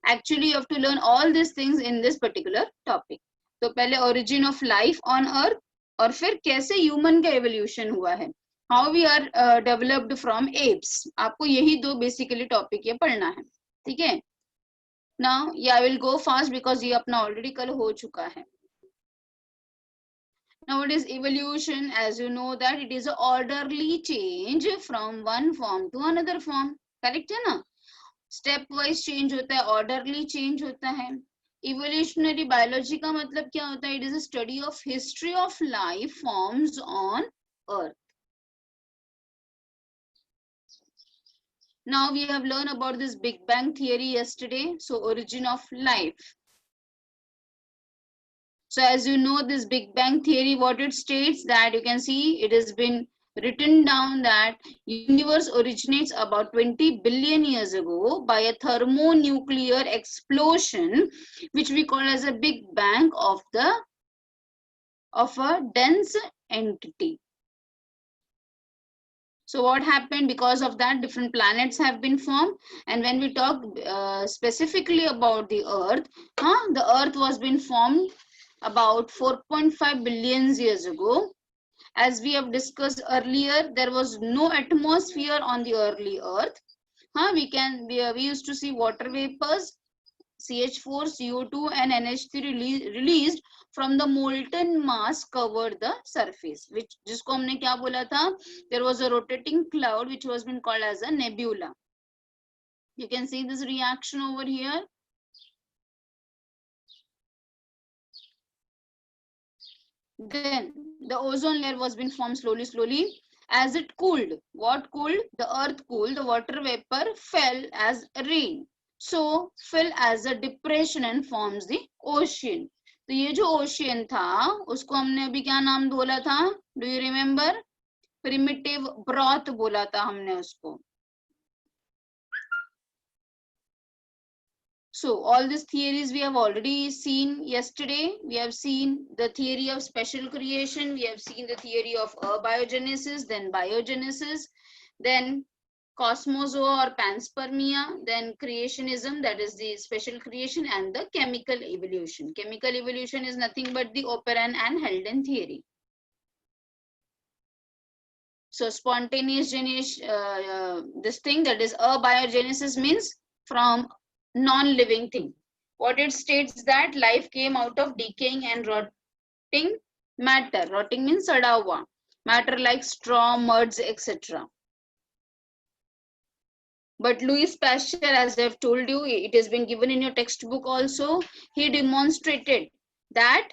Actually you have to learn all these things in this particular topic. तो पहले origin of life on earth और फिर कैसे human का evolution हुआ है, how we are developed from apes. आपको यही दो basically topic ये पढ़ना है, ठीक है. Now yeah, I will go fast because ये अपना already कल हो चुका है. Now what is evolution? As you know that it is an orderly change from one form to another form. Correct है ना? Step wise change होता है, orderly change होता है. Evolutionary biology का मतलब क्या होता है? It is a study of history of life forms on earth. Now we have learned about this Big Bang theory yesterday. So origin of life. So as you know, this Big Bang theory, what it states, that you can see it has been written down that universe originates about 20 billion years ago by a thermonuclear explosion, which we call as a Big Bang of a dense entity. So what happened? Because of that, different planets have been formed. And when we talk specifically about the Earth, the Earth was been formed about 4.5 billion years ago. As we have discussed earlier, there was no atmosphere on the early Earth. We used to see water vapors, CH4, CO2 and NH3 released from the molten mass covered the surface, which जिसको हमने क्या बोला था? There was a rotating cloud which was been called as a nebula. You can see this reaction over here. Then the ozone layer was been formed slowly. As it cooled, what cooled? The earth cooled, the water vapor fell as rain. So fell as a depression and forms the ocean. तो ये जो ocean था, उसको हमने अभी क्या नाम बोला था? Do you remember? Primitive broth बोला था हमने उसको. So all these theories we have already seen yesterday. We have seen the theory of special creation. We have seen the theory of abiogenesis, then biogenesis, then cosmozoa or panspermia, then creationism, that is the special creation, and the chemical evolution. Chemical evolution is nothing but the Operan and Halden theory. So spontaneous generation, this thing, that is abiogenesis, means from non-living thing. What it states that life came out of decaying and rotting matter. Rotting means sada hua matter like straw, muds, etc. But Louis Pasteur, as I have told you, it has been given in your textbook also, he demonstrated that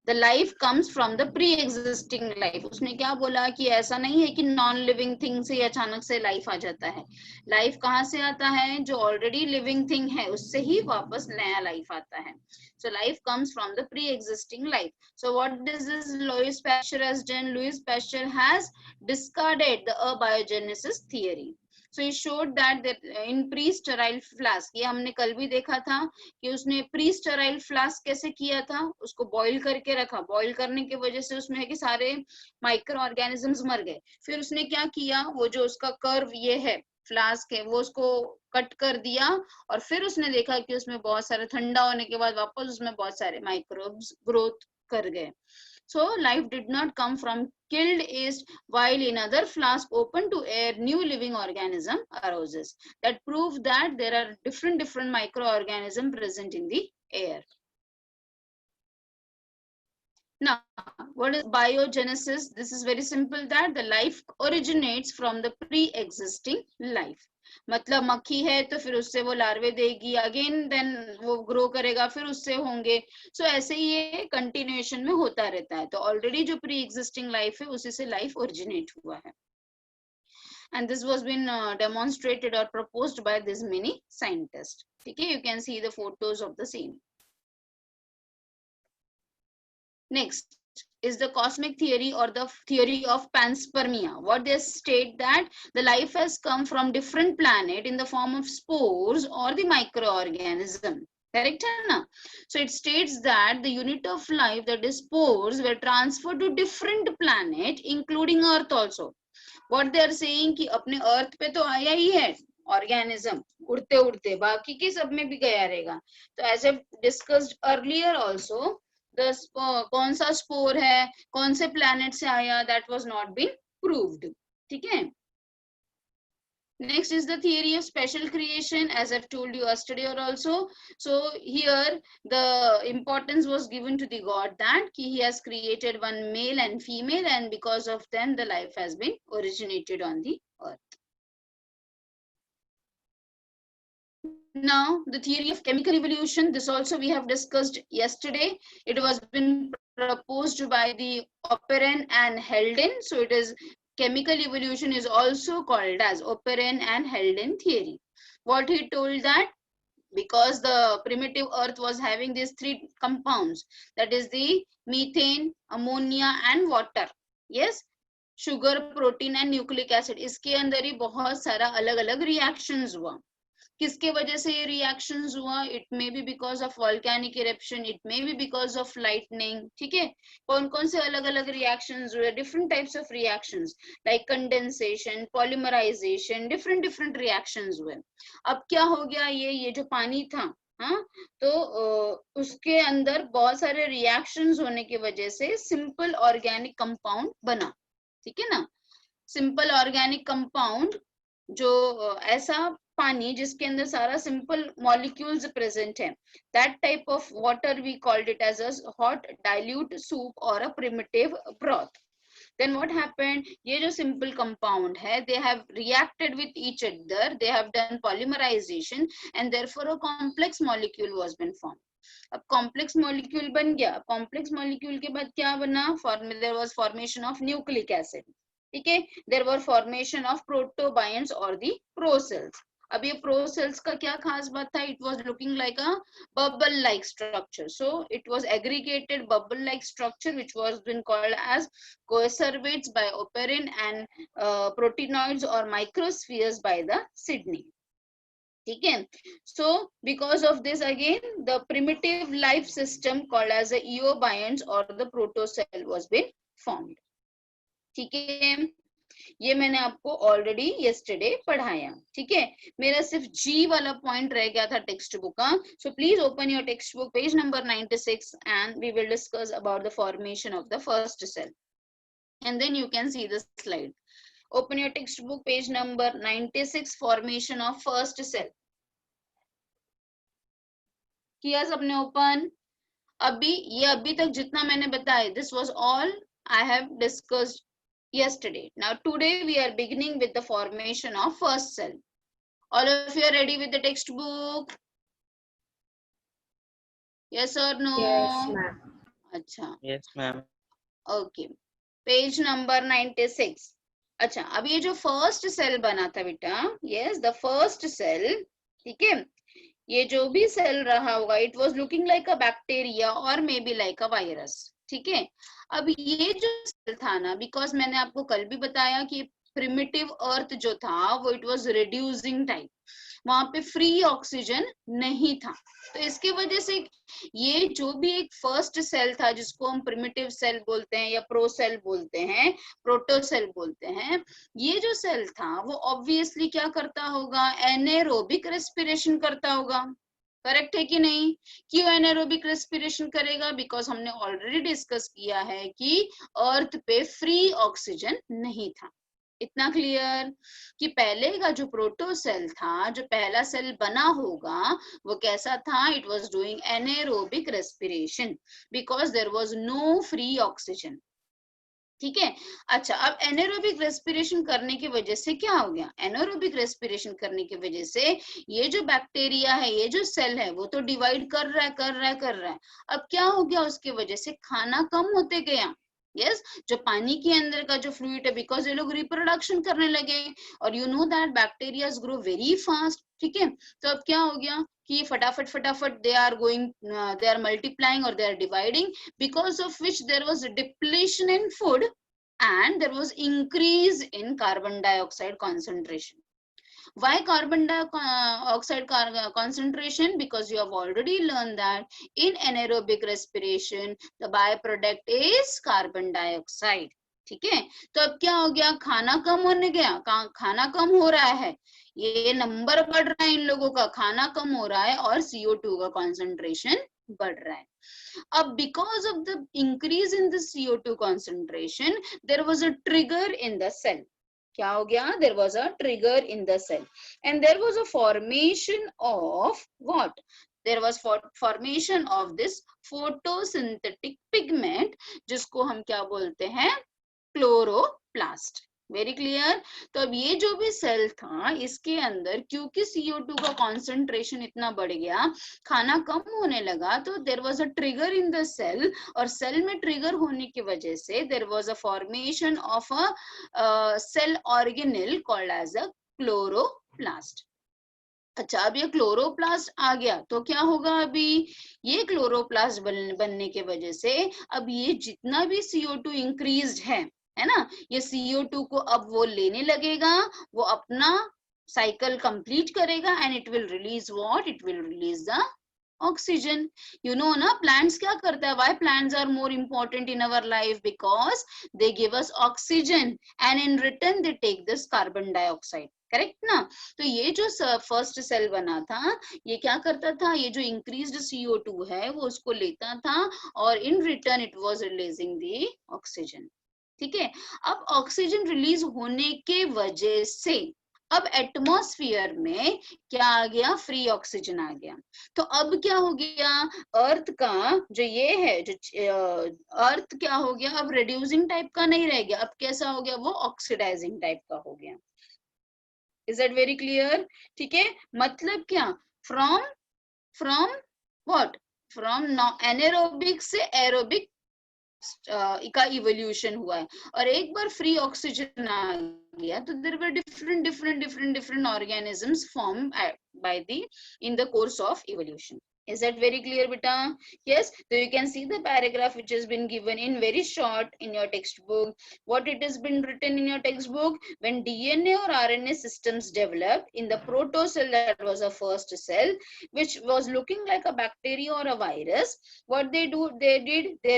the life comes from the pre-existing life. उसने क्या बोला कि ऐसा नहीं है कि non-living thing से अचानक से life आ जाता है. Life कहाँ से आता है? जो already living thing है उससे ही वापस नया life आता है. So life comes from the pre-existing life. So what does this Louis Pasteur has done? Louis Pasteur has discarded the abiogenesis theory. So he showed that in pre-sterile flask, ये हमने कल भी देखा था कि उसने pre-sterile flask कैसे किया था, उसको boil करके रखा. Boil करने की वजह से उसमें है कि सारे microorganisms मर गए. फिर उसने क्या किया, वो जो उसका curve ये है फ्लास्क है, वो उसको कट कर दिया और फिर उसने देखा कि उसमें बहुत सारे, ठंडा होने के बाद वापस उसमें बहुत सारे माइक्रोब्स ग्रोथ कर गए. So life did not come from killed yeast, while in other flask open to air, new living organism arises. That proves that there are different microorganisms present in the air. Now, what is biogenesis? This is very simple, that the life originates from the pre-existing life. मतलब मक्खी है तो फिर उससे वो लार्वे देगी, again then वो grow करेगा, फिर उससे होंगे. सो ऐसे ही ये कंटिन्यूएशन में होता रहता है. तो ऑलरेडी जो प्री एग्जिस्टिंग लाइफ है उसी से लाइफ ओरिजिनेट हुआ है. And this was been demonstrated or proposed by this many scientists. Okay, you can see the photos of the same. Next is the cosmic theory or the theory of panspermia. What they state that the life has come from different planet in the form of spores or the microorganism. Correct? So it states that the unit of life, that is spores, were transferred to different planet including Earth also. What they are saying कि अपने Earth पे तो आया ही है, organism उड़ते उड़ते, बाकी के सब में भी गया रहेगा। तो as a discussed earlier also, the कौन सा स्पोर है, कौन से प्लैनेट से आया, that was not been proved. ठीक है। Next is the theory of special creation, as I've told you yesterday or also. So here the importance was given to the God that he has created one male and female, and because of them the life has been originated on the earth. Now the theory of chemical evolution, this also we have discussed yesterday. It was been proposed by the Oparin and Heldon. So it is chemical evolution is also called as Oparin and Heldon theory. What he told that because the primitive earth was having these three compounds, that is the methane, ammonia and water. Yes, sugar, protein and nucleic acid. इसके अंदर ही बहुत सारा अलग अलग reactions हुआ. किसके वजह से ये रिएक्शंस हुआ? It may be because of volcanic eruption, it may be because of lightning. ठीक है, कौन कौन से अलग अलग रिएक्शंस हुए? Different types of reactions like condensation, polymerization, different different reactions हुए. अब क्या हो गया, ये जो पानी था, हाँ, तो उसके अंदर बहुत सारे रिएक्शंस होने की वजह से सिंपल ऑर्गेनिक कंपाउंड बना. ठीक है ना, सिंपल ऑर्गेनिक कंपाउंड जो ऐसा पानी जिसके अंदर सारा सिंपल मॉलिक्यूल्स प्रेजेंट है, that type of water we called it as a hot dilute soup और a primitive broth. Then what happened, ये जो simple compound है, they have reacted with each other, they have done polymerization and therefore a complex molecule was been formed. अब complex molecule बन गया. complex molecule के बाद क्या बना? There was formation of nucleic acid. ठीक है, there were formation of protobions or the procels. अब ये प्रोसेल्स का क्या खास बात था? It was looking like a bubble like structure. So it was aggregated bubble like structure which was been called as coacervates by Oparin and proteinoids or microspheres by the Sydney. ठीक है, so because of this again the primitive life system called as the eobionts or the protocell was been formed. ठीक है, ये मैंने आपको already yesterday पढ़ाया. ठीक है, मेरा सिर्फ जी वाला पॉइंट रह गया था टेक्स्ट बुक का. So please open your text book page number 96 and we will discuss about the formation of the first cell and then you can see the slide. Open your text book page number 96, formation of first cell. किया सबने open? अभी तक जितना मैंने बताया, this was all I have discussed yesterday. Now today we are beginning with the formation of first cell. All of you are ready with the textbook? Yes or no? Yes, ma'am. अच्छा, Yes, ma'am. okay. Page number 96. अच्छा, अब ये जो first cell बना था बेटा, yes, the first cell, ठीक है, ये जो भी सेल रहा होगा, it was looking like a bacteria or maybe like a virus. ठीक है, अब ये जो सेल था ना, बिकॉज मैंने आपको कल भी बताया कि प्रिमिटिव अर्थ जो था वो इट वाज रिड्यूसिंग टाइप, वहां पे फ्री ऑक्सीजन नहीं था. तो इसकी वजह से ये जो भी एक फर्स्ट सेल था जिसको हम प्रिमिटिव सेल बोलते हैं या प्रो सेल बोलते हैं, प्रोटोसेल बोलते हैं, ये जो सेल था वो ऑब्वियसली क्या करता होगा? एनाएरोबिक रेस्पिरेशन करता होगा. करेक्ट है कि नहीं? क्यों एनाएरोबिक रेस्पिरेशन करेगा? बिकॉज हमने ऑलरेडी डिस्कस किया है कि अर्थ पे फ्री ऑक्सीजन नहीं था. इतना क्लियर कि पहले का जो प्रोटोसेल था, जो पहला सेल बना होगा, वो कैसा था? It was doing anaerobic respiration because there was no free oxygen. ठीक है, अच्छा, अब एनाएरोबिक रेस्पिरेशन करने की वजह से क्या हो गया? एनाएरोबिक रेस्पिरेशन करने की वजह से ये जो बैक्टीरिया है, ये जो सेल है, वो तो डिवाइड कर रहा है. अब क्या हो गया? उसकी वजह से खाना कम होते गया. यस, जो पानी के अंदर का जो फ्लूइड है, बिकॉज ये लोग रिप्रोडक्शन करने लगे और you know that bacterias grow very fast. ठीक है, तो अब क्या हो गया कि फटाफट they are going, they are multiplying और they are dividing, because of which there was depletion in food and there was increase in carbon dioxide concentration. Why carbon dioxide concentration? Because you have already learned that in anaerobic respiration the byproduct is carbon dioxide. ठीक है, तो अब क्या हो गया, खाना कम होने गया, खाना कम हो रहा है, ये नंबर बढ़ रहा है इन लोगों का, खाना कम हो रहा है और CO2 का कॉन्सेंट्रेशन बढ़ रहा है. अब because of the increase in the CO2 concentration, there was a trigger in the cell. क्या हो गया, there was a trigger in the cell and there was a formation of what, there was formation of this photosynthetic pigment जिसको हम क्या बोलते हैं, chloroplast. Very clear. तो अब ये जो भी सेल था इसके अंदर क्योंकि CO2 का कॉन्सेंट्रेशन इतना बढ़ गया, खाना कम होने लगा, तो there was a trigger in the cell, और सेल में ट्रिगर होने की वजह से there was a formation of a cell organelle called as a chloroplast. अच्छा, अब ये क्लोरोप्लास्ट आ गया तो क्या होगा, अभी ये क्लोरोप्लास्ट बनने के वजह से अब ये जितना भी CO2 इंक्रीज्ड है ना, ये CO2 को अब वो लेने लगेगा, वो अपना साइकिल कंप्लीट करेगा and it will release what, it will release the oxygen. You know ना, प्लांट्स क्या करता है, why plants are more important in our life, because they give us oxygen and in return they take this carbon dioxide. Correct ना. तो ये जो first cell बना था ये क्या करता था, ये जो इंक्रीज्ड CO2 है वो उसको लेता था और in return it was releasing the oxygen. ठीक है, अब ऑक्सीजन रिलीज होने के वजह से अब एटमॉस्फेयर में क्या आ गया, फ्री ऑक्सीजन आ गया. तो अब क्या हो गया, अर्थ का जो ये है, जो अर्थ क्या हो गया, अब रिड्यूसिंग टाइप का नहीं रह गया, अब कैसा हो गया, वो ऑक्सीडाइजिंग टाइप का हो गया. Is that very clear. ठीक है, मतलब क्या, फ्रॉम व्हाट, फ्रॉम एनारोबिक से एरोबिक का इवोल्यूशन हुआ है, और एक बार फ्री ऑक्सीजन आ गया तो there were different organisms form by the in the course of evolution. Is that very clear, beta? Yes. So you can see the paragraph which has been given in very short in your textbook. What it has been written in your textbook: when DNA or RNA systems developed in the protocell, that was a first cell, which was looking like a bacteria or a virus. What they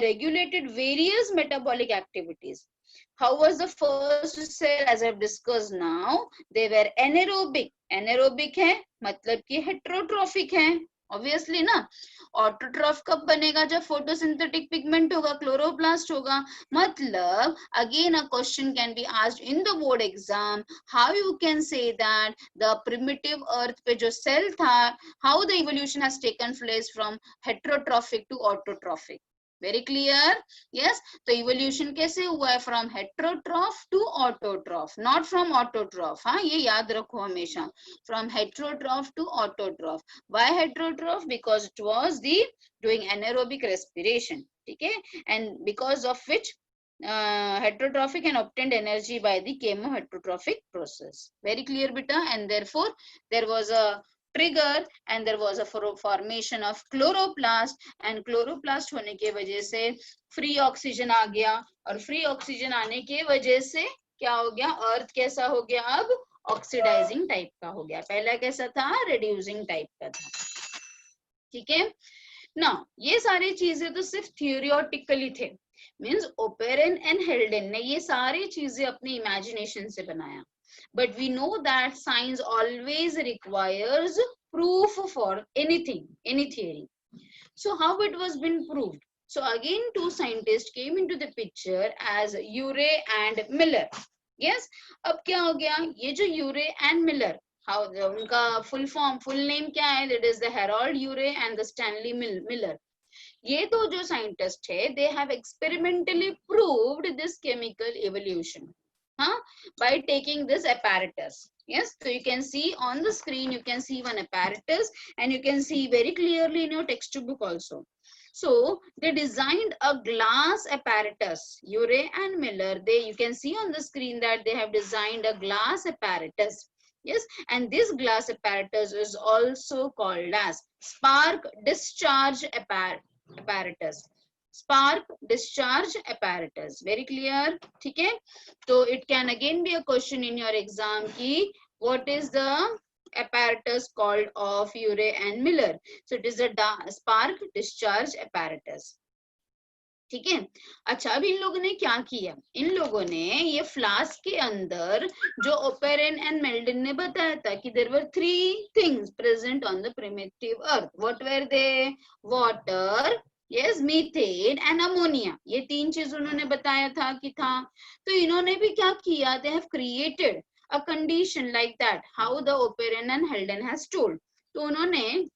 regulated various metabolic activities. How was the first cell? As I've discussed now, they were anaerobic. Anaerobic है मतलब कि heterotrophic है, obviously ना. Autotroph कब बनेगा, जब photosynthetic pigment होगा, chloroplast होगा. मतलब again a question can be asked in the board exam, how you can say that the primitive earth पे जो सेल था, how the evolution has taken place from heterotrophic to autotrophic. Very clear. Yes, तो evolution कैसे हुआ है, from heterotroph to autotroph, not from autotroph. हाँ, ये याद रखो हमेशा, from heterotroph to autotroph. Why heterotroph? Because it was the doing anaerobic respiration. Okay, and because of which heterotrophic and obtained energy by the chemoheterotrophic process. Very clear, beta. And therefore there was a trigger and there was a formation of chloroplast, and chloroplast होने के वजह से free oxygen आ गया, और free oxygen आने के वजह से क्या हो गया, अर्थ कैसा हो गया, अब ऑक्सीडाइजिंग टाइप का हो गया. पहला कैसा था, रिड्यूसिंग टाइप का था. ठीक है ना. ये सारी चीजें तो सिर्फ थियोरिटिकली थे, मींस ओपेरन एंड हेल्डेन ने ये सारी चीजें अपनी इमेजिनेशन से बनाया. But we know that science always requires proof for anything, any theory. So how it was been proved? So again two scientists came into the picture as Urey and Miller. Yes, अब क्या हो गया, ये जो Urey and Miller, how उनका full name क्या है, that is the Harold Urey and the Stanley Miller. ये दो जो scientist है, they have experimentally proved this chemical evolution, by taking this apparatus. Yes, so you can see on the screen, you can see one apparatus and you can see very clearly in your textbook also. So they designed a glass apparatus, Urey and Miller. You can see on the screen that they have designed a glass apparatus. Yes, and this glass apparatus is also called as spark discharge apparatus. Spark discharge apparatus. Very clear. ठीक है, तो it can again be a question in your exam ki what is the apparatus called of Urey and Miller. So it is a spark discharge apparatus. ठीक है। अच्छा, अब इन लोगों ने क्या किया, इन लोगों ने ये फ्लास्क के अंदर जो ओपेरन एंड मेल्डन ने बताया था कि there were three things present on the primitive earth, what were they, water, yes, methane and ammonia, ये तीन चीज उन्होंने बताया था कि था। तो इन्होंने भी क्या किया, they have created a condition like that how the operon and हेल्डन has told. तो उन्होंने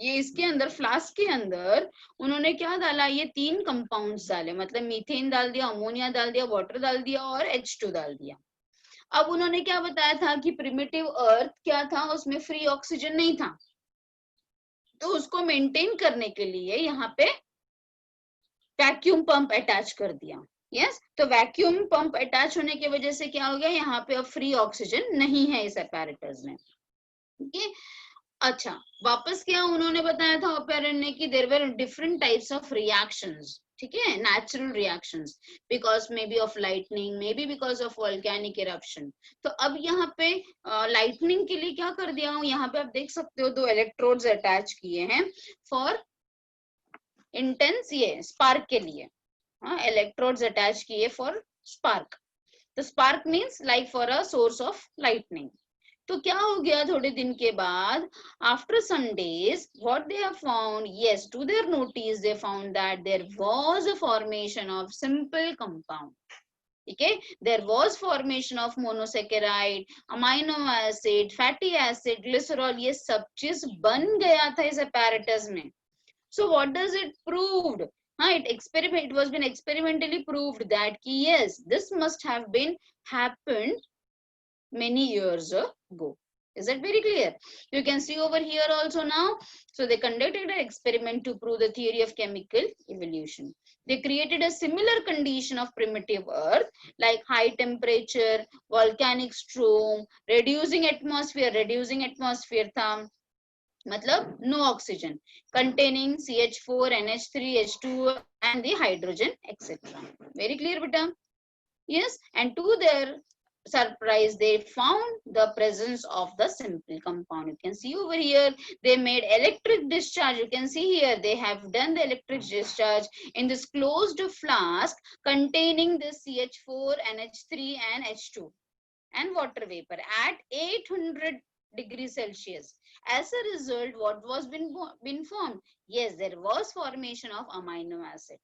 ये इसके अंदर फ्लास्क के अंदर उन्होंने क्या डाला, ये तीन कंपाउंड्स डाले, मतलब मीथेन डाल दिया, अमोनिया डाल दिया, वाटर डाल दिया और H2 डाल दिया। अब उन्होंने क्या बताया था कि प्रिमिटिव अर्थ क्या था, उसमें फ्री ऑक्सीजन नहीं था, तो उसको मेंटेन करने के लिए यहाँ पे वैक्यूम पंप अटैच कर दिया। यस, तो वैक्यूम पंप अटैच होने की वजह से क्या हो गया, यहाँ पे अब फ्री ऑक्सीजन नहीं है इस apparatus में। ठीक, अच्छा, वापस क्या उन्होंने बताया था ओपेरन ने कि there were different types of reactions, ठीक है, natural reactions, because may be of lightning, may be because of volcanic eruption. तो अब यहाँ पे लाइटनिंग के लिए क्या कर दिया हूँ, यहाँ पे आप देख सकते हो दो इलेक्ट्रोड्स अटैच किए हैं फॉर इंटेंस, ये स्पार्क के लिए, हाँ, इलेक्ट्रोड्स अटैच किए फॉर स्पार्क। तो spark means like for a source of lightning. तो क्या हो गया थोड़े दिन के बाद, after some days what they have found, yes, to their notice they found that there was a formation of simple compound. ठीक है, there was formation of monosaccharide, amino acid, fatty acid, glycerol, ये सब चीज बन गया था इस apparatus में। So what does it proved? It was been experimentally proved that yes, this must have been happened many years ago. Is that very clear? You can see over here also now. So they conducted an experiment to prove the theory of chemical evolution. They created a similar condition of primitive earth like high temperature, volcanic storm, reducing atmosphere था, मतलब no oxygen, containing CH4, NH3, H2 and the hydrogen, etc. Very clear, beta? Yes, and to their surprise, they found the presence of the simple compound. You can see over here, they made electric discharge. You can see here, they have done the electric discharge in this closed flask containing the CH4, NH3 and H2 and water vapor at 800 degrees Celsius. As a result, what was been formed? Yes, there was formation of amino acid.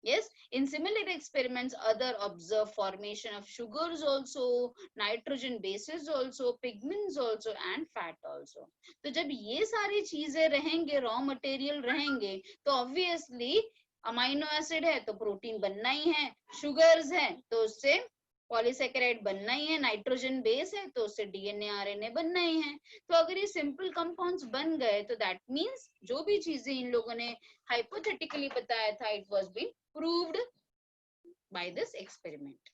Yes, in similar experiments, other observe formation of sugars also, nitrogen bases also, pigments also, and fat also. तो जब ये सारी चीजें रहेंगे, raw material रहेंगे, तो obviously amino acid है तो प्रोटीन बनना ही है, शुगर्स है तो उससे पॉलीसेकेराइड बनना ही है, नाइट्रोजन बेस है तो उससे डीएनए आरएनए बनना ही है। तो अगर ये सिंपल कंपाउंड्स बन गए तो दैट मींस जो भी चीजें इन लोगों ने हाइपोथेटिकली बताया था, it was been proved by this experiment.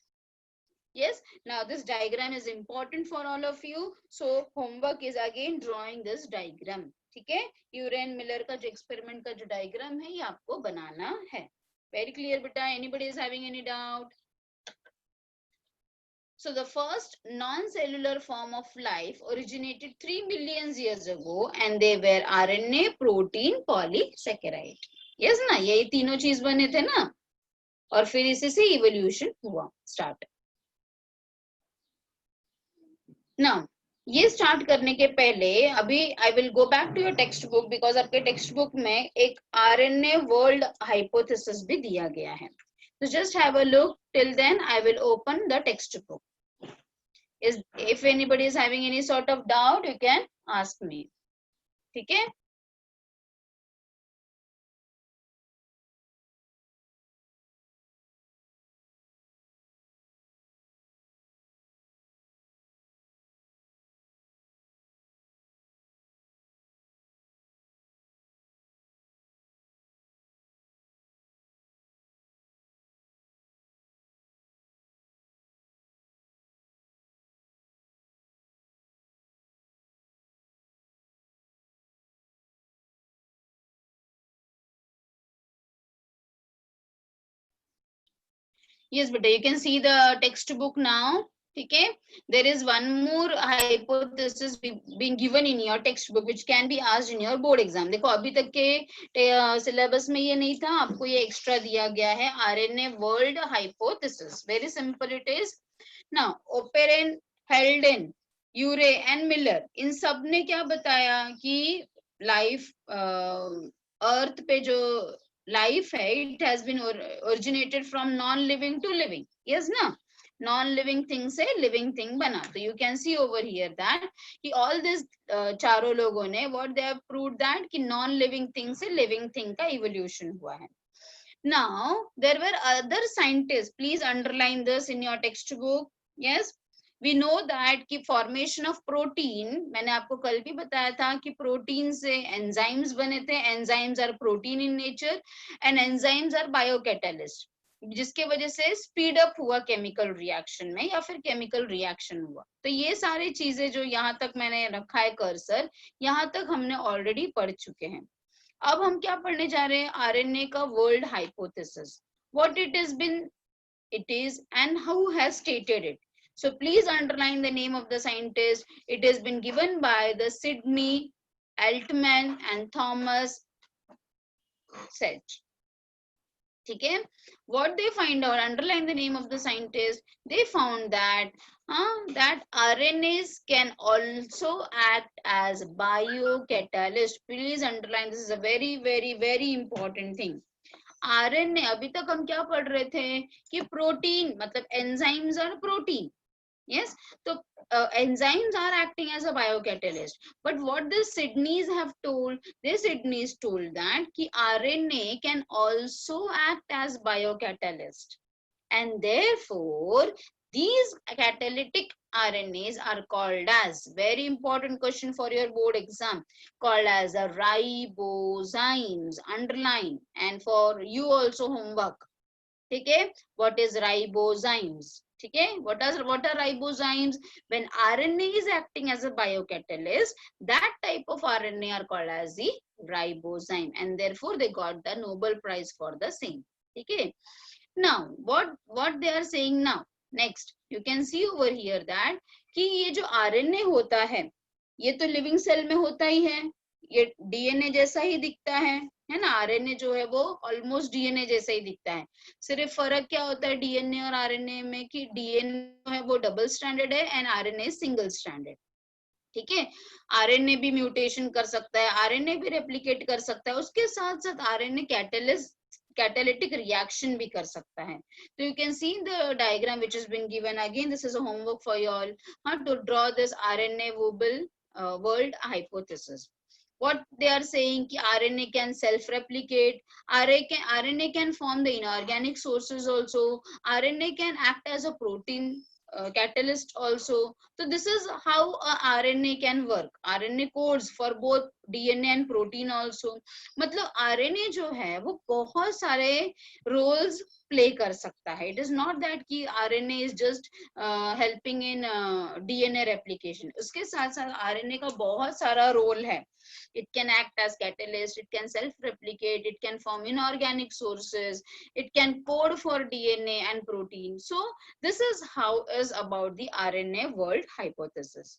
Yes, now this diagram is important for all of you, so homework is again drawing this diagram. ठीक है, यूरेन मिलर का जो एक्सपेरिमेंट का जो डायग्राम है ये आपको बनाना है। वेरी क्लियर बेटा? Anybody is having any doubt? So the first non-cellular form of life originated 3 million years ago and they were RNA, protein, polysaccharide. Yes ना, यही तीनों चीज बने थे ना, और फिर इसी से इवोल्यूशन हुआ स्टार्ट। ना ये स्टार्ट करने के पहले अभी I will go back to your text book, because आपके टेक्स्ट बुक में एक आरएनए वर्ल्ड हाइपोथेसिस भी दिया गया है। So just have a look. Till then, I will open the textbook. If anybody is having any sort of doubt, you can ask me. ठीक है? Yes, but you can see the textbook now. ठीक है. There is one more hypothesis being given in your textbook which can be asked in your board exam. देखो अभी तक के syllabus में ये नहीं था, आपको ये एक्स्ट्रा दिया गया है. RNA world hypothesis, very simple it is. Now Oparin, Helden, Urey and Miller, इन सब ने क्या बताया कि लाइफ अर्थ पे जो लाइफ है it has been originated from non living to living. Yes ना, नॉन लिविंग थिंग से लिविंग थिंग बना. तो you can see over here that कि ऑल दिस चारों लोगों ने what they have proved that कि नॉन लिविंग थिंग से लिविंग थिंग का इवोल्यूशन हुआ है. Now there were other scientists, please underline this in your textbook. Yes, we know that कि formation of protein, मैंने आपको कल भी बताया था कि प्रोटीन से एंजाइम्स बने थे. Enzymes are protein in nature and enzymes are biocatalyst, जिसके वजह से स्पीड अप हुआ केमिकल रिएक्शन में या फिर केमिकल रिएक्शन हुआ. तो ये सारी चीजें जो यहाँ तक मैंने रखा है कर्सर, यहाँ तक हमने ऑलरेडी पढ़ चुके हैं. अब हम क्या पढ़ने जा रहे हैं? आरएनए का world hypothesis, what it is been, it is and how has stated it. So please underline the name of the scientist. It has been given by the Sidney, Altman and Thomas Sech. ठीक है. What they find out, underline the name of the scientist. They found that RNAs can also act as biocatalyst. Please underline, this is a very very very important thing. RNA, अभी तक हम क्या पढ़ रहे थे कि प्रोटीन मतलब enzymes और protein. Yes, so enzymes are acting as a biocatalyst. But what the Sidneys have told, the Sidneys told that ki RNA can also act as biocatalyst, and therefore these catalytic RNAs are called as, very important question for your board exam, called as a ribozymes. Underline, and for you also homework. Okay, what is ribozymes? Okay, what are ribozymes? When RNA is acting as a biocatalyst, that type of RNA are called as the ribozyme, and therefore they got the Nobel Prize for the same. Okay, now what they are saying now, next you can see over here that कि ये जो RNA होता है ये तो living cell में होता ही है, ये DNA जैसा ही दिखता है ना. आरएनए जो है वो ऑलमोस्ट डीएनए जैसा ही दिखता है. सिर्फ फर्क क्या होता है डीएनए और आरएनए में कि डीएनए है वो डबल स्ट्रैंडेड है एंड आरएनए सिंगल स्ट्रैंडेड. ठीक है, आरएनए भी म्यूटेशन कर सकता है, आरएनए भी रेप्लिकेट कर सकता है, उसके साथ साथ आरएनए कैटालिटिक रिएक्शन भी कर सकता है. तो you can see the diagram which has been given. Again this is a homework for you all, to draw this RNA world hypothesis. What they are saying कि RNA can self-replicate, RNA can form the inorganic sources also, RNA can act as a protein catalyst also. So this is how a RNA can work. RNA codes for both DNA and protein also. मतलब RNA जो है वो बहुत सारे roles play कर सकता है. It is not that कि RNA is just helping in DNA replication. उसके साथ साथ RNA का बहुत सारा role है. It can act as catalyst, it can self-replicate, it can form inorganic sources, it can code for DNA and protein. So this is how is about the RNA world hypothesis.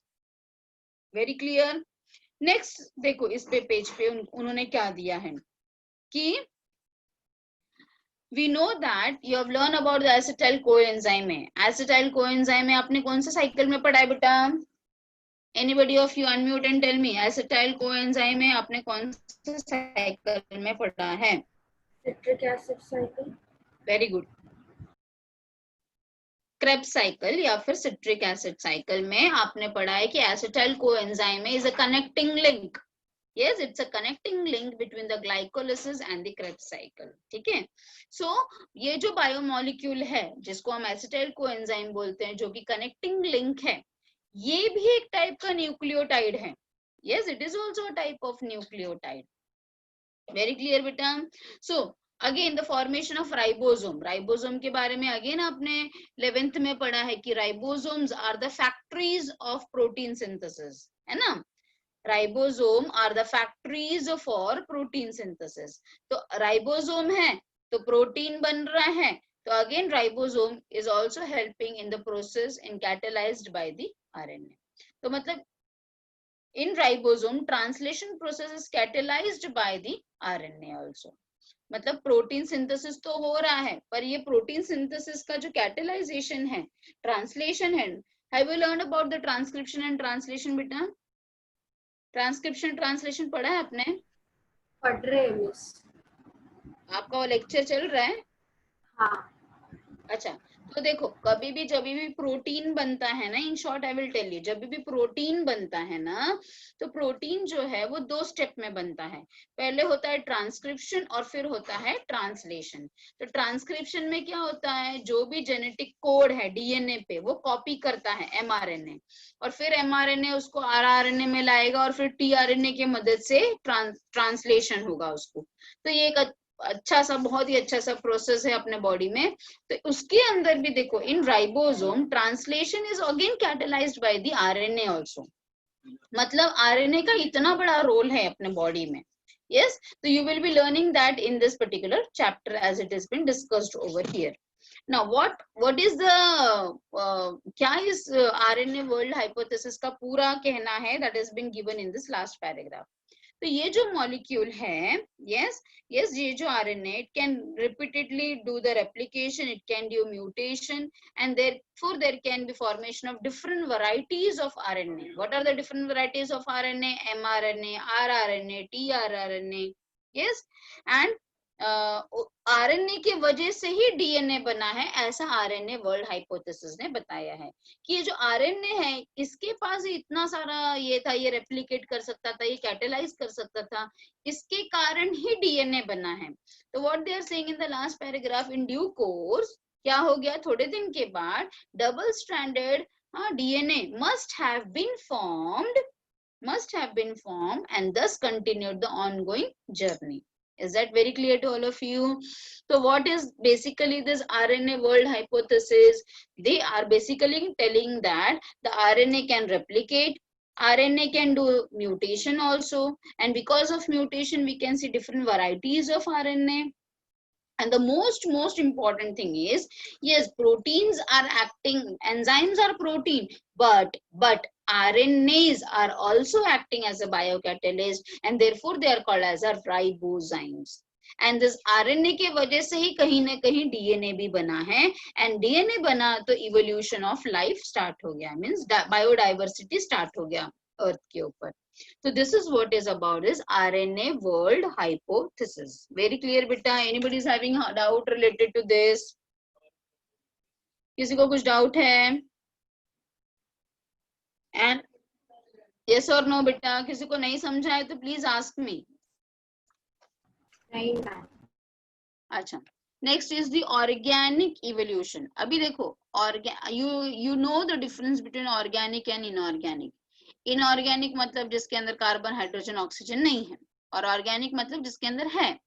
Very clear? Next देखो इस पे page पे उन्होंने क्या दिया है कि we know that you have learned about the acetyl coenzyme. Acetyl coenzyme आपने कौन सा साइकिल में पढ़ा है बेटा? Anybody of you unmute and tell me, acetyl coenzyme में आपने कौन से साइकिल में पढ़ा है? Citric acid cycle. Very good. Krebs cycle या फिर citric acid cycle में आपने पढ़ा है कि acetyl coenzyme is a connecting link. Yes, it's a connecting link between the glycolysis and the Krebs cycle. ठीक है? So ये जो बायोमोलिक्यूल है जिसको हम acetyl coenzyme बोलते हैं जो कि connecting link है, ये भी एक टाइप का न्यूक्लियोटाइड है. Yes, it is also a type of nucleotide. Very clear बेटा? So again the formation of ribosome. Ribosome के बारे में again आपने 11th में पढ़ा है कि ribosomes are the factories of protein synthesis, है ना? Ribosome are the factories for protein synthesis. तो ribosome है तो प्रोटीन बन रहा है, तो again ribosome is also helping in the process in catalysed by the RNA. तो मतलब in ribosome translation process is catalyzed by the RNA also. मतलब प्रोटीन सिंथेसिस तो हो रहा है, पर ये प्रोटीन सिंथेसिस का जो कैटेलाइजेशन है, ट्रांसलेशन है. Have you learn about the transcription and translation बेटा? ट्रांसक्रिप्शन ट्रांसलेशन पढ़ा है आपने? पढ़ रहे हैं मिस. आपका वो लेक्चर चल रहा है? हाँ. अच्छा, तो देखो कभी भी जब भी प्रोटीन बनता है ना, in short I will tell you, जब भी प्रोटीन बनता है ना, तो प्रोटीन जो है वो 2 स्टेप में बनता है. पहले होता है ट्रांसक्रिप्शन और फिर होता है ट्रांसलेशन. तो ट्रांसक्रिप्शन में क्या होता है, जो भी जेनेटिक कोड है डीएनए पे वो कॉपी करता है एमआरएनए, और फिर एमआरएनए उसको आरआरएनए में लाएगा और फिर टीआरएनए की मदद से ट्रांसलेशन होगा उसको. तो ये एक अच्छा सा, बहुत ही अच्छा सा प्रोसेस है अपने बॉडी में. तो उसके अंदर भी देखो in ribosome translation is again catalysed by the RNA also. मतलब आरएनए का इतना बड़ा रोल है अपने बॉडी में. yes, so you will be learning that in this particular chapter as it has been discussed over here. Now what is the क्या इस RNA world hypothesis का पूरा कहना है, that has been given in this last paragraph. तो ये जो molecule है, yes, ये जो RNA, it can repeatedly do the replication, it can do mutation, and therefore there can be formation of different varieties of RNA. What are the different varieties of RNA? mRNA, rRNA, tRNA. yes, and RNA के वजह से ही DNA बना है, ऐसा RNA world hypothesis ने बताया है कि ये जो आरएनए है इसके पास इतना सारा ये था, ये रेप्लिकेट कर सकता था, ये कैटेलाइज कर सकता था, इसके कारण ही डीएनए बना है. तो what they are saying in the last paragraph, in due course क्या हो गया, थोड़े दिन के बाद double stranded DNA must have been formed and thus continued the ongoing journey. Is that very clear to all of you? So what is basically this RNA world hypothesis? They are basically telling that the RNA can replicate, RNA can do mutation also, and because of mutation we can see different varieties of RNA. And the most important thing is, yes, proteins are acting, enzymes are protein, but RNAs are also acting as a biocatalyst, and therefore they are called as a ribozymes. And this RNA के वजह से ही कहीं ना कहीं DNA भी बना है, and DNA बना तो evolution of life start हो गया, means biodiversity start हो गया अर्थ के ऊपर. So this is what is about is RNA world hypothesis. Very clear beta? Anybody is having a doubt related to this? किसी को कुछ doubt है? And yes or no beta? किसी को नहीं समझा है तो please ask me. नहीं मैम. अच्छा, next is the organic evolution. अभी देखो you know the difference between organic and inorganic. Inorganic मतलब जिसके अंदर कार्बन हाइड्रोजन ऑक्सीजन नहीं है, और ऑर्गेनिक मतलब जिसके अंदर है.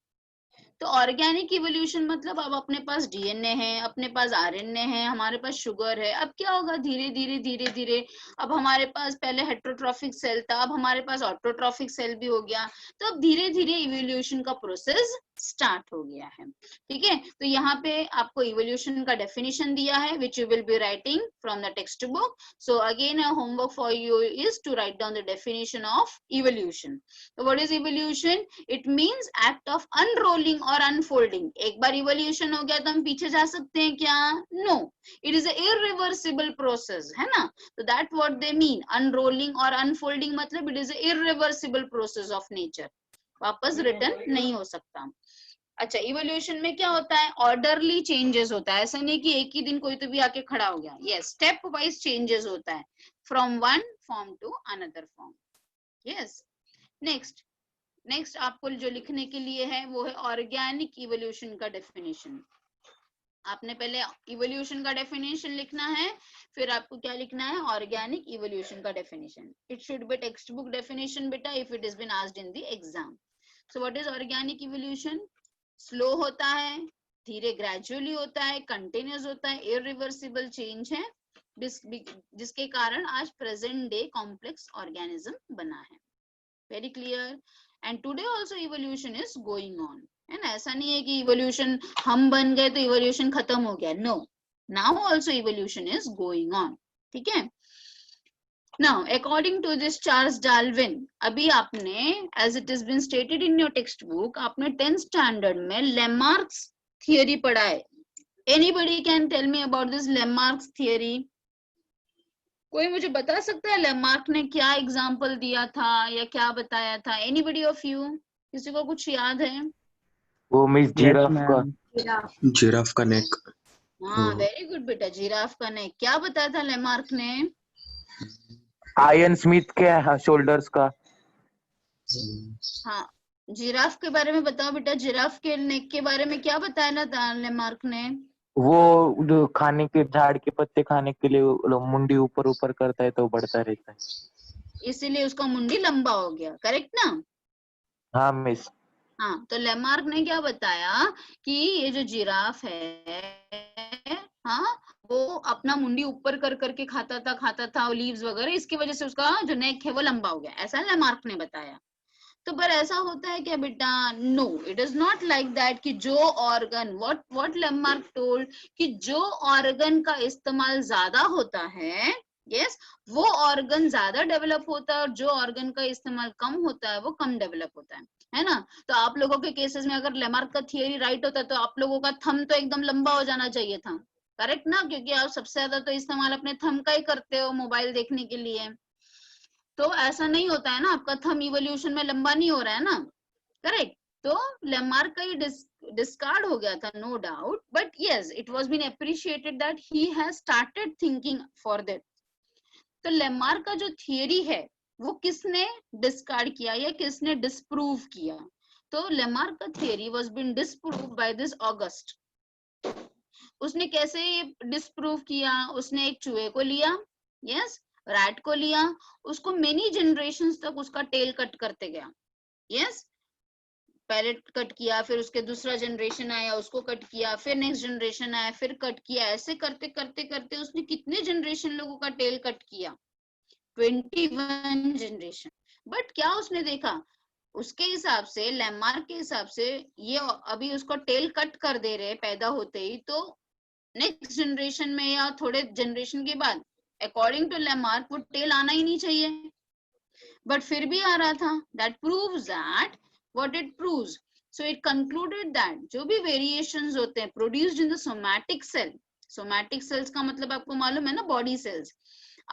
तो ऑर्गेनिक इवोल्यूशन मतलब अब अपने पास डीएनए है, अपने पास आरएनए है, हमारे पास शुगर है. अब क्या होगा, धीरे धीरे धीरे धीरे अब हमारे पास पहले हेट्रोट्रॉफिक सेल था, अब हमारे पास ऑटोट्रॉफिक सेल भी हो गया. तो अब धीरे धीरे इवोल्यूशन का प्रोसेस स्टार्ट हो गया है. ठीक है, तो यहाँ पे आपको इवोल्यूशन का डेफिनेशन दिया है which you will be writing from the textbook. So again homework for you is to write down the definition of evolution. तो what is evolution? It means act of unrolling और unfolding. एक बार evolution हो गया तो हम पीछे जा सकते हैं क्या? No, it is irreversible process, है ना. तो that what they mean. Unrolling और अनफोल्डिंग मतलब it is irreversible process of nature, वापस रिटर्न नहीं हो सकता. अच्छा, इवोल्यूशन में क्या होता है, ऑर्डरली चेंजेस होता है. ऐसा नहीं कि एक ही दिन कोई तो भी आके खड़ा हो गया. यस, स्टेप वाइज चेंजेस होता है from one form to another form. Yes, next आपको जो लिखने के लिए है वो है ऑर्गेनिक इवोल्यूशन का डेफिनेशन. आपने पहले इवोल्यूशन का डेफिनेशन लिखना है, फिर आपको क्या लिखना है, ऑर्गेनिक इवोल्यूशन का definition. It should be textbook definition बेटा, if it is been asked in the exam. So what is organic evolution? Slow होता है, धीरे ग्रेजुअली होता है, कंटिन्यूस होता है, इरिवर्सिबल चेंज है, जिसके कारण आज प्रेजेंट डे कॉम्प्लेक्स ऑर्गेनिज्म बना है. Very clear. and today also evolution is going on. है ना, ऐसा नहीं है कि evolution हम बन गए तो evolution खत्म हो गया. No, now also evolution is going on. ठीक है. Now, according to this Charles Darwin, अभी आपने, as it has been stated in your textbook, आपने 10th standard में Lamarck's theory पढ़ा है. Anybody can tell me about this Lamarck's theory? कोई मुझे बता सकता है Lamarck ने क्या एग्जाम्पल दिया था या क्या बताया था? Anybody of you? किसी को कुछ याद है? वो मिस जिराफ का, जिराफ का नेक. हाँ, वेरी गुड बेटा, जिराफ का नेक. क्या बताया था Lamarck ने? आयन स्मिथ के शोल्डर्स का. हाँ, जिराफ के बारे में बताओ बेटा. जिराफ के नेक के बारे में क्या बताया था Lamarck ने? वो खाने के, झाड़ के पत्ते खाने के लिए मुंडी ऊपर ऊपर करता है तो बढ़ता रहता है, इसीलिए उसका मुंडी लंबा हो गया. करेक्ट ना? हाँ मिस. हाँ, तो लेमार्क ने क्या बताया कि ये जो जिराफ है, हाँ, वो अपना मुंडी ऊपर कर करके खाता था लीव्स वगैरह, इसकी वजह से उसका जो नेक है वो लंबा हो गया. ऐसा लेमार्क ने बताया. तो पर ऐसा होता है क्या बेटा? No, it is not like that कि जो ऑर्गन, व्हाट लेमार्क टोल्ड, कि जो ऑर्गन का इस्तेमाल ज्यादा होता है, यस, वो ऑर्गन ज्यादा डेवलप होता है और जो ऑर्गन का इस्तेमाल कम होता है वो कम डेवलप होता है ना. तो आप लोगों के केसेस में अगर लेमार्क का थियरी राइट होता तो आप लोगों का थंब तो एकदम लंबा हो जाना चाहिए था. करेक्ट ना? क्योंकि आप सबसे ज्यादा तो इस्तेमाल अपने थंब का ही करते हो मोबाइल देखने के लिए. तो ऐसा नहीं होता है ना, आपका थंब इवोल्यूशन में लंबा नहीं हो रहा है ना. करेक्ट. तो लेमार्क का ये डिस्कार्ड हो गया था, no doubt, but yes, it was been appreciated that he has started thinking for that. तो लेमार्क का जो थियरी है वो किसने डिस्कार्ड किया या किसने डिस्प्रूव किया? तो लेमार्क का theory was been disproved by this August. उसने कैसे डिस्प्रूव किया? उसने एक चूहे को लिया, यस, रैट को लिया, उसको मेनी जनरेशंस तक उसका टेल कट करते गया. यस, पहले कट किया, फिर उसके दूसरा जनरेशन आया, उसको कट किया, फिर नेक्स्ट जनरेशन आया, फिर कट किया. ऐसे करते करते करते उसने कितने जनरेशन लोगों का टेल कट किया? 21 जनरेशन. बट क्या उसने देखा? उसके हिसाब से, लेमार्क के हिसाब से, ये अभी उसको टेल कट कर दे रहे पैदा होते ही, तो नेक्स्ट जनरेशन में या थोड़े जनरेशन के बाद, अकॉर्डिंग टू लेमार्क, वो टेल आना ही नहीं चाहिए. बट फिर भी आ रहा था. That proves that, what it proves, so it concluded that जो भी variations होते हैं produced in the somatic cell, somatic cells का मतलब आपको मालूम है ना, body cells,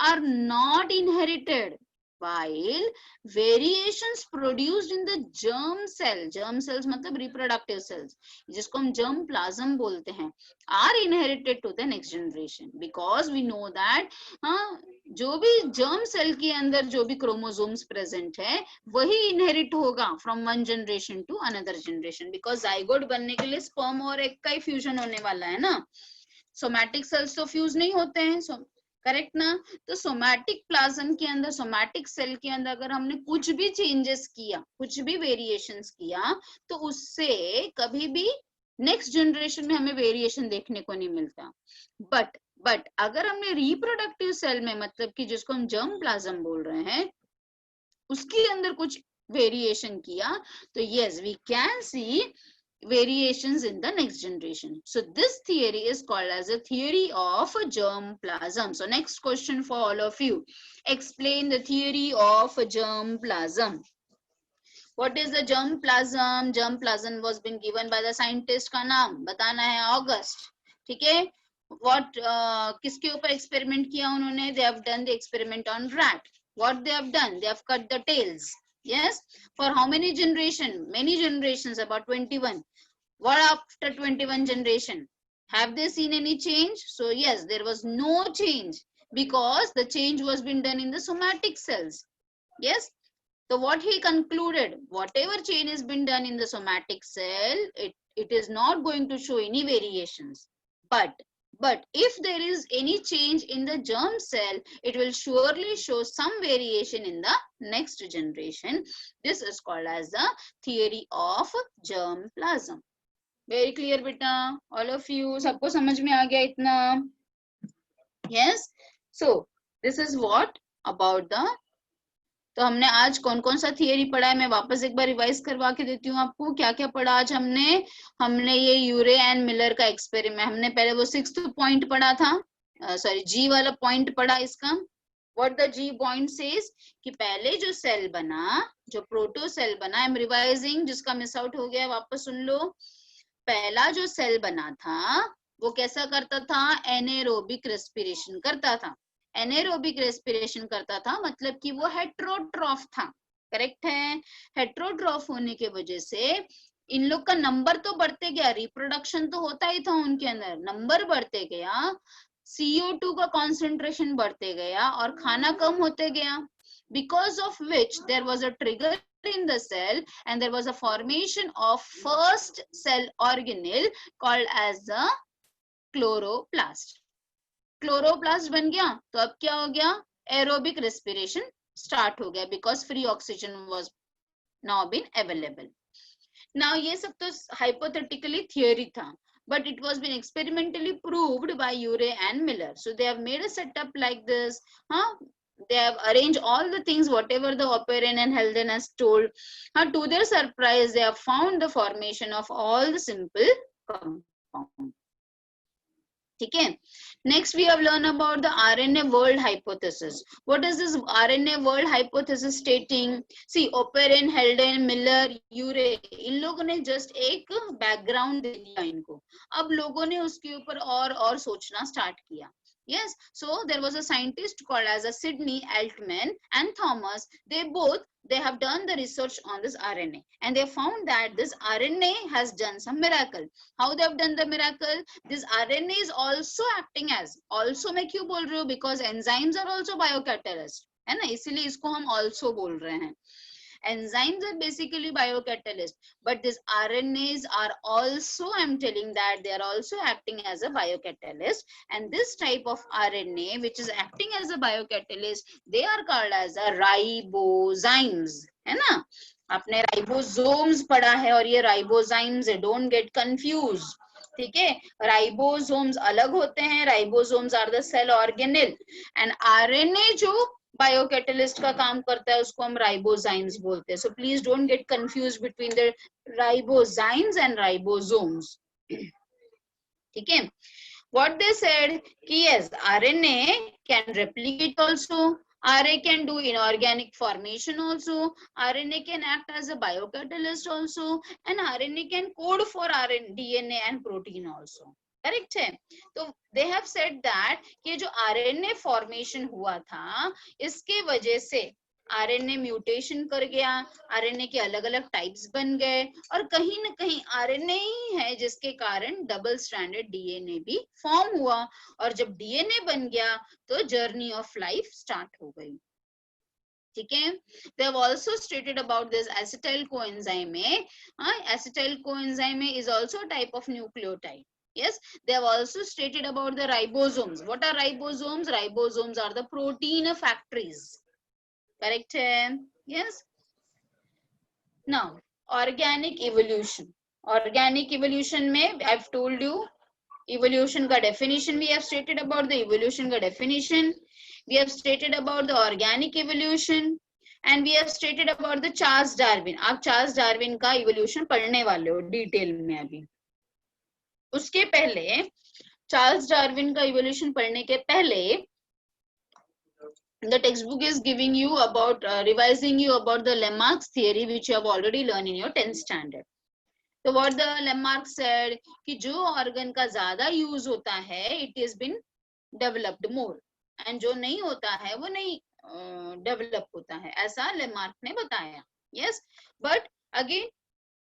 are not inherited, while variations produced in the germ cell, germ cells मतलब reproductive cells, जिसको हम germ plasm बोलते हैं, are inherited to the next generation, because we know that जो भी जर्म सेल के अंदर जो भी क्रोमोसोम्स प्रेजेंट है वही इनहेरिट होगा from one generation to another generation, because zygote बनने के लिए स्पर्म और एग का ही फ्यूजन होने वाला है ना. सोमैटिक सेल्स तो फ्यूज नहीं होते हैं, करेक्ट ना? तो सोमैटिक प्लाज्म के अंदर, सोमैटिक सेल के अंदर अगर हमने कुछ भी चेंजेस किया, कुछ भी वेरिएशंस किया, तो उससे कभी भी नेक्स्ट जनरेशन में हमें वेरिएशन देखने को नहीं मिलता. बट अगर हमने रिप्रोडक्टिव सेल में, मतलब कि जिसको हम जर्म प्लाज्म बोल रहे हैं, उसके अंदर कुछ वेरिएशन किया, तो yes, we can see variations in the next generation. So this theory is called as a theory of germ plasm. So next question for all of you, explain the theory of germ plasm. What is the germ plasm? Germ plasm was been given by the scientist का नाम बताना है, August. ठीक है. What किसके ऊपर experiment किया उन्होंने? They have done the experiment on rat. What they have done? They have cut the tails. Yes. For how many generation? Many generations, about 21. What after 21 generation? Have they seen any change? So yes, there was no change, because the change was been done in the somatic cells. Yes. So what he concluded, whatever change has been done in the somatic cell, it is not going to show any variations. But if there is any change in the germ cell, it will surely show some variation in the next generation. This is called as the theory of germ plasm. Very clear beta, all of you, सबको समझ में आ गया इतना? Yes. So this is what about the तो हमने आज कौन कौन सा थियरी पढ़ा है, मैं वापस एक बार रिवाइज करवा के देती हूँ आपको। क्या क्या पढ़ा आज हमने ये यूरे एंड मिलर का एक्सपेरिमेंट, हमने पहले वो 6th पॉइंट पढ़ा था, सॉरी जी वाला पॉइंट पढ़ा इसका। What the G point says कि पहले जो सेल बना, जो प्रोटो सेल बना, आई एम रिवाइजिंग, जिसका मिस आउट हो गया वापस सुन लो। पहला जो सेल बना था वो कैसा करता था, एनेरोबिक रेस्पिरेशन करता था। एनेरोबिक रेस्पिरेशन करता था मतलब कि वो हेट्रोट्रॉफ था, करेक्ट है। हेट्रोट्रॉफ होने के वजह से इन लोग का नंबर तो बढ़ते गया, रिप्रोडक्शन तो होता ही था उनके अंदर, नंबर बढ़ते गया, CO2 का कॉन्सेंट्रेशन बढ़ते गया और खाना कम होते गया, because of which there was a trigger in the cell and there was a formation of first cell organelle called as the chloroplast. Chloroplast बन गया तो अब क्या हो गया, एरोबिक रेस्पिरेशन स्टार्ट हो गया, because free oxygen was now been available. Now ये सब तो हाइपोथेटिकली थियरी था, but it was been experimentally proved by Urey and Miller. So they have made a setup like this, they have arranged all the things whatever the Oparin and Helden has told. To their surprise, they have found the formation of all the simple compounds. ठीक है, next we have learned about the RNA world hypothesis. What is this RNA world hypothesis stating? See, Oparin, Helden, Miller, Urey, इन लोगों ने just एक background दे दिया इनको, अब लोगों ने उसके ऊपर और सोचना start किया. Yes, so there was a scientist called as a Sidney Altman and Thomas. They have done the research on this RNA and they found that this RNA has done some miracle. How they have done the miracle? This RNA is also acting as, also मैं क्यों बोल रही हूँ, because enzymes are also biocatalyst, है ना, इसीलिए इसको हम also बोल रहे हैं. Enzymes are basically biocatalyst, but these RNAs are also, I'm telling that they are also acting as a biocatalyst, and this type of RNA which is acting as a biocatalyst, they are called as a ribozymes, है ना. आपने ribosomes पढ़ा है और ये ribozymes है, don't get confuse, ठीक है. राइबोसोम्स अलग होते हैं, ribosomes are the cell organelle, and RNA जो बायोकैटलिस्ट का काम करता है उसको हम राइबोजाइम्स बोलते हैं. So please don't get confuse between the ribozymes and ribosomes, ठीक है. What they said कि yes, RNA can replicate also, RNA can do inorganic formation also, RNA can act as a biocatalyst also, and RNA can code for DNA and protein also. Correct है. तो they have said that कि जो RNA formation हुआ था इसके वजह से RNA mutation कर गया, आरएनए के अलग अलग टाइप्स बन गए और कहीं ना कहीं आरएनए ही है जिसके कारण डबल स्ट्रैंडेड डीएनए भी फॉर्म हुआ, और जब डीएनए बन गया तो जर्नी ऑफ लाइफ स्टार्ट हो गई, ठीक है. They have also stated about this acetyl coenzyme. Acetyl coenzyme is also a type of nucleotide. Yes, they have also stated about the ribosomes. What are ribosomes? Ribosomes are the protein factories. Correct hai? Yes. Now, organic evolution. Organic evolution mein, I've told you, evolution ka definition we have stated about the evolution ka definition. We have stated about the organic evolution and we have stated about the Charles Darwin. आप Charles Darwin का evolution पढ़ने वाले हो detail में. अभी उसके पहले Charles Darwin का इवोल्यूशन पढ़ने के पहले the textbook is giving you about revising you about the Lamarck's theory which you have already learned in your 10th standard. So what the Lamarck said कि जो organ का ज्यादा use होता है it has been developed more and जो नहीं होता है वो नहीं develop होता है, ऐसा Lamarck ने बताया. Yes, but again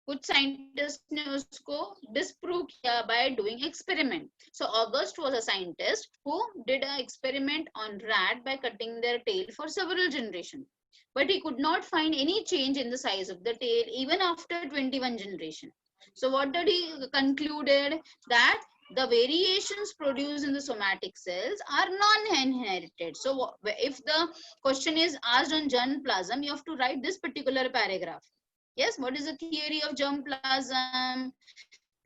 कुछ साइंटिस्ट ने उसको डिस्प्रूव किया by doing experiment. So August was a scientist who did an experiment on rat by cutting their tail for several generations, but he could not find any change in the size of the tail even after 21 generations. So what did he concluded? That the variations produced in the somatic cells are non-inherited. So if the question is asked on germplasm, you have to write this particular paragraph. Yes, what is the theory of germplasm?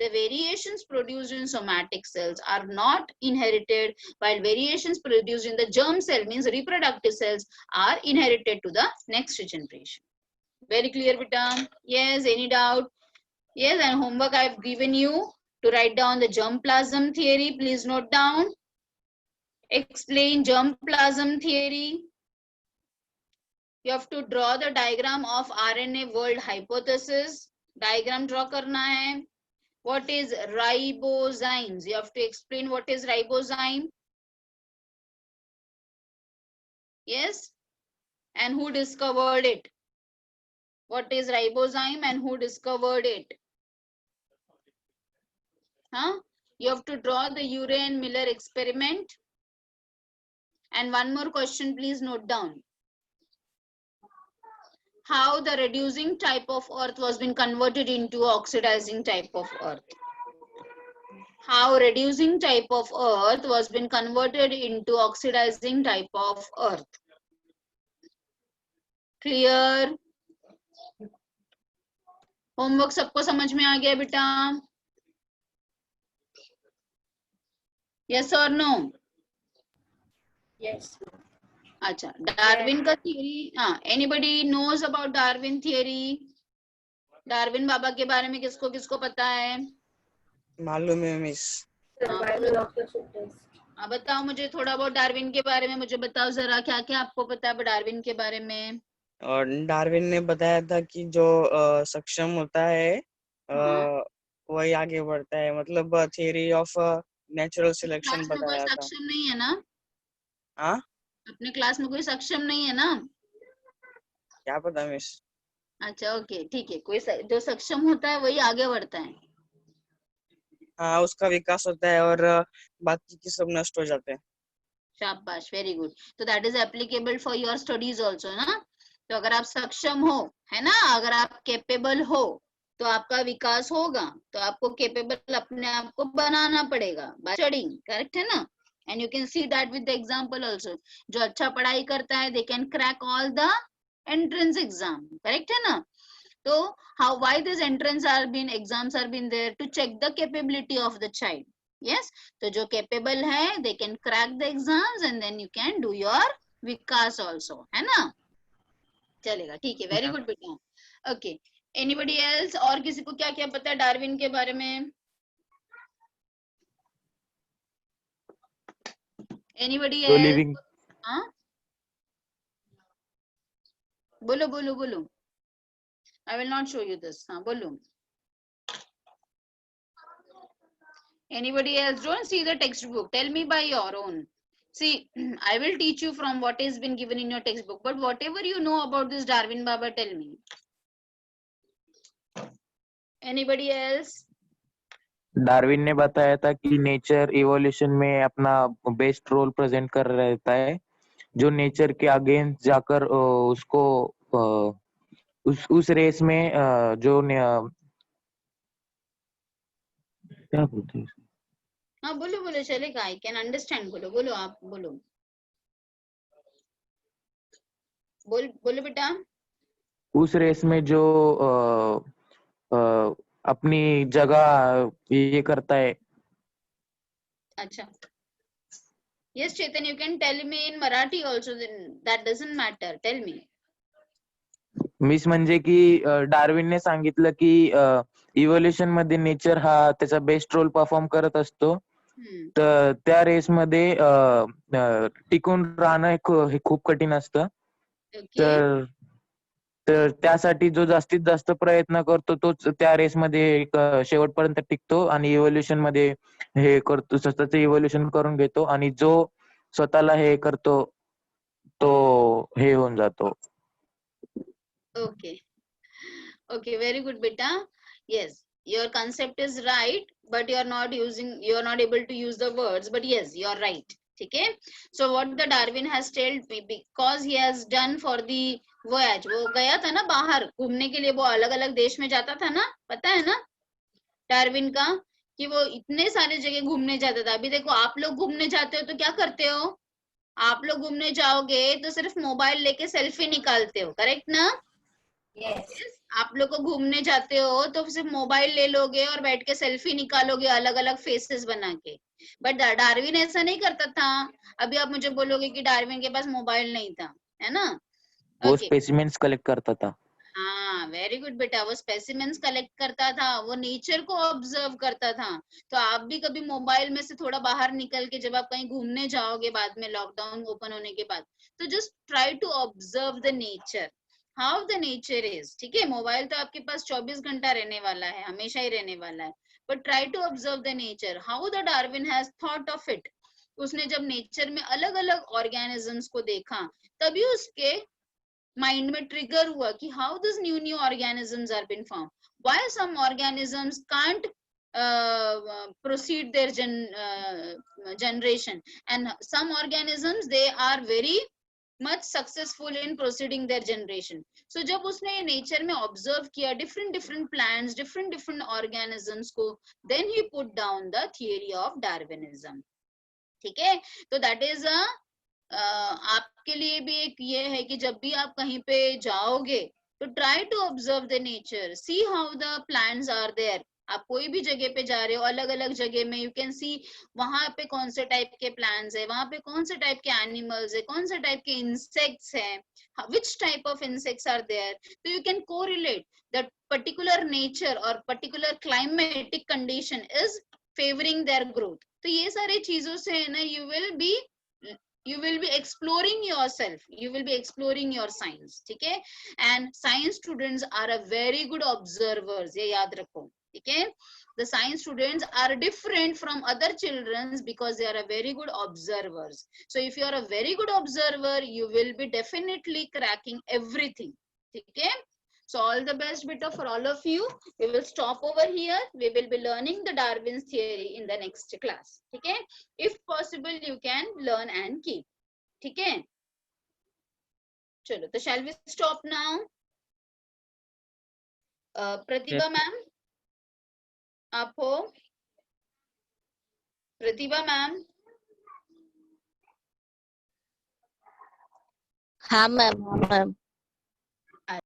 The variations produced in somatic cells are not inherited, while variations produced in the germ cell, means reproductive cells, are inherited to the next generation. Very clear, beta? Yes, any doubt? Yes, and homework I have given you to write down the germplasm theory. Please note down. Explain germplasm theory. You have to draw the diagram of RNA world hypothesis. Diagram draw करना है. What is ribozymes? You have to explain what is ribozyme. Yes, and who discovered it? What is ribozyme and who discovered it? Huh? You have to draw the Urey and Miller experiment. And one more question, please note down. How the reducing type of earth was been converted into oxidizing type of earth. How reducing type of earth was been converted into oxidizing type of earth. Clear? Homework सबको समझ में आ गया बेटा? Yes or no? Yes. अच्छा, Darwin का theory. हाँ, anybody knows about Darwin theory? Darwin बाबा के बारे में किसको किसको पता है? मालूम है miss. Survival of the fittest. हाँ, बताओ मुझे थोड़ा बहुत डार्विन के बारे में. मुझे बताओ जरा क्या क्या आपको पता है डार्विन के बारे में. और डार्विन ने बताया था कि जो सक्षम होता है हाँ. वही आगे बढ़ता है. मतलब theory of natural selection class में कोई बताया था. सक्षम नहीं है ना? हाँ, अपने क्लास में कोई सक्षम नहीं है ना? क्या पता मिस. अच्छा, ओके, ठीक है. कोई जो सक्षम होता है वही आगे बढ़ता है. हाँ, उसका विकास होता है और बाकी के सब नष्ट हो जाते हैं. शाबाश, वेरी गुड. तो that is applicable for your studies also ना. तो अगर आप सक्षम हो, है ना, अगर आप कैपेबल हो तो आपका विकास होगा. तो आपको कैपेबल अपने आप को बनाना पड़ेगा बाय स्टडीइंग. करेक्ट है ना? And you can see that with the example also. जो अच्छा पढ़ाई करता है they can crack all the entrance exam. Correct है ना? तो how why these entrance are been exams are been there to check the capability of the child. Yes, तो जो capable है they can crack the exams and then you can do your Vikas also, है ना? चलेगा, ठीक है. Very good बेटा. Okay, anybody else? और किसी को क्या क्या पता है डार्विन के बारे में? एनीबडी जो एल्स? लिविंग हाँ, बोलो बोलो बोलो. I will not show you this. हाँ, बोलो. Anybody else? Don't see the textbook. Tell me by your own. See, I will teach you from what has been given in your textbook. But whatever you know about this Darwin Baba, tell me. Anybody else? Darwin ने बताया था कि nature evolution में अपना best role present कर रहता है. जो नेचर के अगेंस्ट जाकर उसको उस रेस में जो क्या बोलते हैं, हाँ, बोलो बोलो, चलेगा. I can understand. बोलो बोलो, आप बोलो. बोलो बेटा. उस रेस में जो अपनी जगह ये करता है. अच्छा. Yes, Chetan, you can tell me in Marathi also. Then that doesn't matter. Tell me. Miss म्हणजे की डार्विन ने सांगितलं की इव्होल्युशन मध्ये नेचर हा त्याचा बेस्ट रोल परफॉर्म करत असतो. तर त्या रेस मध्ये टिकून राहणं हे खूप कठीण असतं. Okay. तर त्यासाठी जो जास्तीत जास्त प्रयत्न करतो तोच त्या रेस मध्ये शेवटपर्यंत टिकतो आणि इव्होल्युशन मध्ये हे करतो, स्वतःचं इव्होल्युशन करून घेतो आणि जो स्वतःला हे करतो तो हे होऊन जातो. Okay. Okay, very good, beta. Yes, your concept is right, but you are not able to use the words. But yes, you are right. Okay. So what the Darwin has told me, because he has done for the voyage, वो गया था ना बाहर घूमने के लिए, वो अलग अलग देश में जाता था ना, पता है ना डार्विन का, कि वो इतने सारे जगह घूमने जाता था. अभी देखो, आप लोग घूमने जाते हो तो क्या करते हो? आप लोग घूमने जाओगे तो सिर्फ मोबाइल लेके सेल्फी निकालते हो. करेक्ट ना? Yes. आप लोग को घूमने जाते हो तो सिर्फ मोबाइल ले लोगे और बैठ के सेल्फी निकालोगे अलग अलग फेसेस बना के, बट डार्विन ऐसा नहीं करता था। अभी आप मुझे बोलोगे कि डार्विन के पास मोबाइल नहीं था, है ना? वो ओके, स्पेसिमेंस कलेक्ट करता था। हाँ वेरी गुड बेटा, वो स्पेसिमेंस कलेक्ट करता था, वो नेचर को ऑब्जर्व करता था। तो आप भी कभी मोबाइल में से थोड़ा बाहर निकल के जब आप कहीं घूमने जाओगे बाद में लॉकडाउन ओपन होने के बाद, तो just try to observe the nature, how the nature is. ठीक है, मोबाइल तो आपके पास 24 घंटा रहने वाला है, हमेशा ही रहने वाला है, but try to observe the nature, how the Darwin has thought of it. उसने जब नेचर में अलग अलग ऑर्गेनिजम्स को देखा, तभी उसके माइंड में ट्रिगर हुआ कि how this new organisms are been form, why some organisms can't proceed their generation, and some organisms they are very much successful in proceeding their generation. So जब उसने नेचर में ऑब्जर्व किया different different plants, different different organisms को, then he put down the theory of Darwinism. ठीक है, तो that is a आपके लिए भी एक ये है कि जब भी आप कहीं पे जाओगे तो try to observe the nature, see how the plants are there. आप कोई भी जगह पे जा रहे हो, अलग अलग जगह में यू कैन सी वहां पे कौन से टाइप के प्लांट्स है, वहां पे कौन से टाइप के एनिमल्स है, कौन से टाइप के इंसेक्ट्स हैं, which type of insects are there. तो you can correlate that particular nature और particular climatic condition is favouring their growth. तो ये सारे चीजों से है ना, you will be exploring yourself, you will be exploring your science। ठीक है, and science students are a very good observers, ये याद रखो। ठीक है, the science students are different from other children because they are a very good observers। So if you are a very good observer, you will be definitely cracking everything। ठीक है, so all the best beta for all of you। We will stop over here, we will be learning the Darwin's theory in the next class। ठीक है, if possible you can learn and keep। ठीक है, चलो तो shall we stop now? Pratibha ma'am आप हो? प्रतिभा ma'am? हाँ ma'am, हाँ मैम।